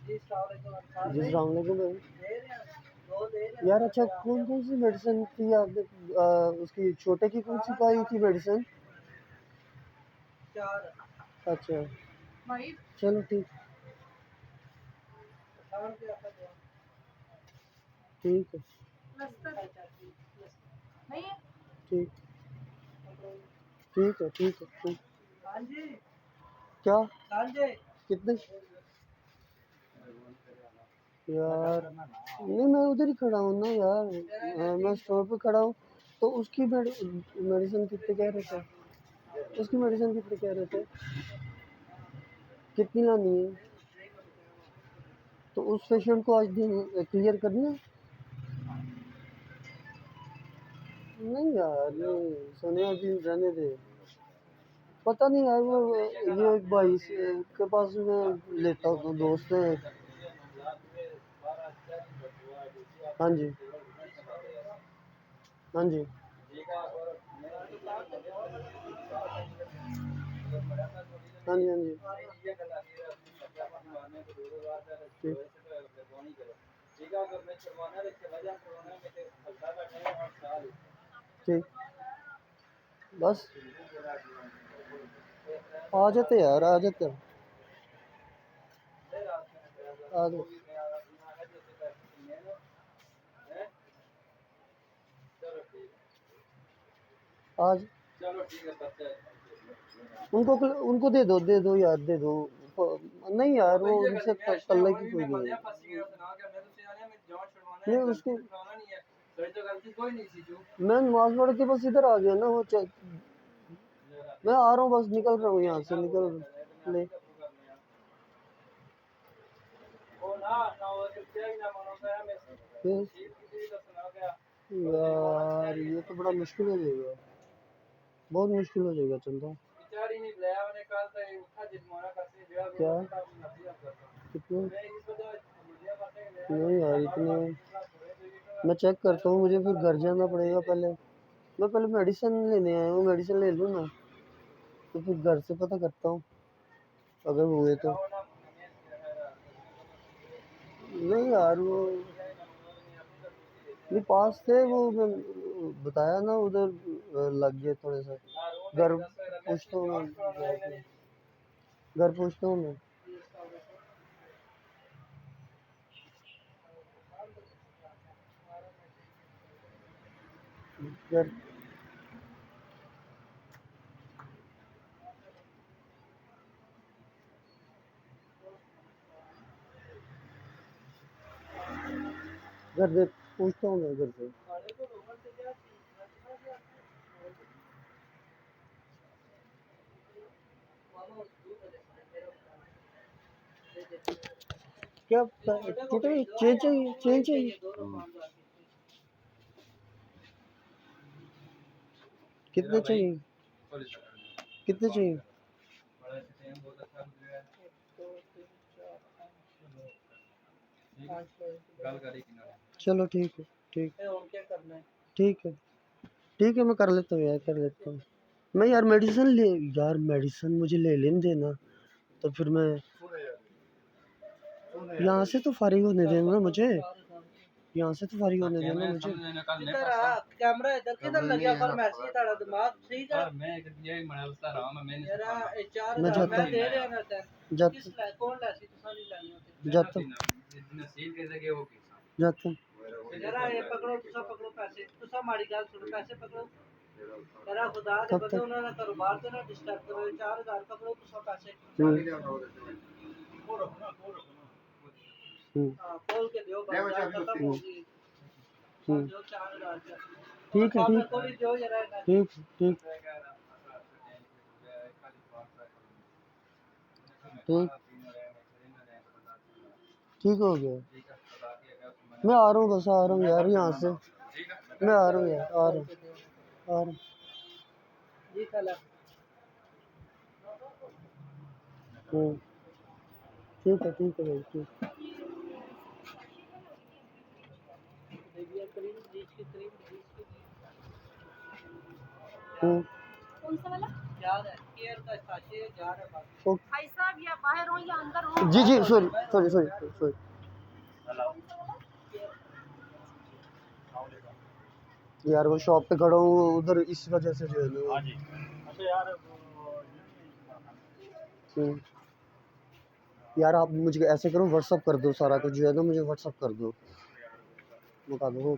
जी अस्सलाम वालेकुम भाई। यार अच्छा कौन कौन सी मेडिसिन थी आपने उसकी छोटे की कौन सी पाई थी मेडिसिन? अच्छा चलो ठीक ठीक है ठीक ठीक है ठीक है ठीक। क्या कितने? यार नहीं मैं उधर ही खड़ा हूँ ना यार, मैं स्टोर पे खड़ा हूँ। तो उसकी मेडिसिन कितने कह रहे थे? उसकी मेडिसिन कितने कह रहे थे? कितनी लानी है? तो उस पेशेंट को आज दिन क्लियर करना? नहीं यार नहीं सोने अभी रहने दे। पता नहीं यार वो ये एक भाई के पास मैं लेता हूँ, तो दोस्त है। हाँ जी हाँ जी हाँ जी हाँ जी ठीक ठीक बस आ जाते यार आ जाते आ जाते आज उनको दे दो यार दे दो। नहीं यार वो उनसे कल की कोई नहीं है। नहीं उसको मैं नमाज पढ़ के बस इधर आ गया ना वो मैं आ रहा हूँ बस निकल रहा हूँ यहाँ से निकल ले। यार ये तो बड़ा मुश्किल हो जाएगा, बहुत मुश्किल हो जाएगा चंदा। क्या कितने? नहीं यार इतने मैं चेक करता हूँ, मुझे फिर घर जाना पड़ेगा पहले। मैं पहले मेडिसिन लेने आया हूँ, मेडिसिन ले लूँ ना तो फिर घर से पता करता हूँ अगर हुए तो। नहीं यार वो नहीं पास थे वो बताया ना उधर लग गए थोड़े से। घर पूछता हूँ मैं, घर पूछता हूँ मैं। घर घर दे पूछता हूँ मैं घर से। क्या टोटल चेंज चाहिए चेंज चाहिए? कितने चाहिए? कितने चाहिए? चलो ठीक है ठीक ठीक है ठीक है मैं कर लेता हूँ यार कर लेता हूँ। मैं यार मेडिसिन ले यार मेडिसिन मुझे ले लेने देना तो फिर मैं यहाँ से तो फारिग होने देना ना मुझे, यहाँ से तो फारिग होने देना मुझे। कैमरा इधर किधर लग गया फरमाइशी तेरा दिमाग ठीक है? मैं जाता जाता जाता जरा ये पकड़ो तुसा पकड़ो पैसे तुसा माड़ी गल सुनो पैसे पकड़ो जरा खुदा दे बंदे उन्होंने कारोबार तो ना डिस्टर्ब करो 4000 पकड़ो तुसा पैसे खोल के दो ले बच्चा अभी खत्म उसकी। होगी। जो 4000 ठीक है ठीक ठीक ठीक ठीक ठीक हो गया। मैं आ रहा हूँ, बस आ रहा हूँ यार यहाँ से। मैं आ रहा हूँ यार, आ रहा हूँ आ रहा हूँ। ठीक है भाई ठीक। कौन सा वाला? याद है केयर का साशे जा रहा है भाई साहब, या बाहर हो या अंदर हो। जी जी सॉरी। यार वो शॉप पे खड़ा हूँ उधर, इस वजह से जो है ना। हाँ जी। अच्छा यार यार आप मुझे ऐसे करो, व्हाट्सअप कर दो सारा कुछ जो है ना, मुझे व्हाट्सअप कर दो, बता दो।